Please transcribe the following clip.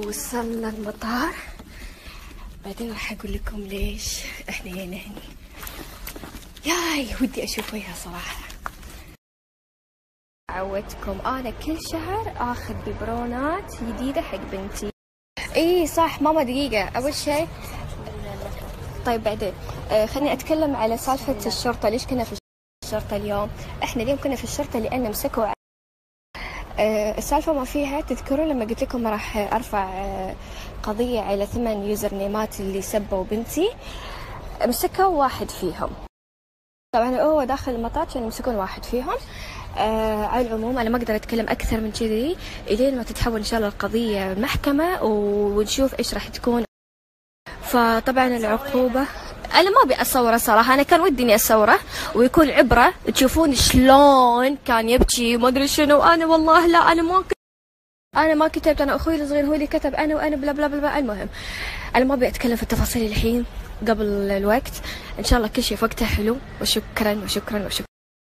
وصلنا المطار. بعدين راح اقول لكم ليش احنا هنا هني. ياي ودي اشوف وجهها صراحة. عودتكم انا كل شهر اخذ ببرونات جديدة حق بنتي. اي صح ماما، دقيقة اول شيء. طيب بعدين خليني اتكلم على سالفة الشرطة. ليش كنا في الشرطة اليوم؟ احنا اليوم كنا في الشرطة لان مسكوا السالفة ما فيها. تذكرون لما قلت لكم راح ارفع قضية على 8 يوزر نيمات اللي سبوا بنتي؟ مسكوا واحد فيهم. طبعا هو داخل المطار كانوا يمسكون واحد فيهم. على العموم انا ما اقدر اتكلم اكثر من كذي الين ما تتحول ان شاء الله القضية محكمة ونشوف ايش راح تكون. فطبعا العقوبة انا ما ابي اصوره صراحه، انا كان ودي اني اصوره ويكون عبره تشوفون شلون كان يبكي ما ادري شنو. انا والله لا، انا ما كتبت، انا اخوي الصغير هو اللي كتب، انا وانا بلا بلا بلا. المهم انا ما ابي اتكلم في التفاصيل الحين قبل الوقت. ان شاء الله كل شيء في وقته حلو. وشكرا وشكرا وشكرا.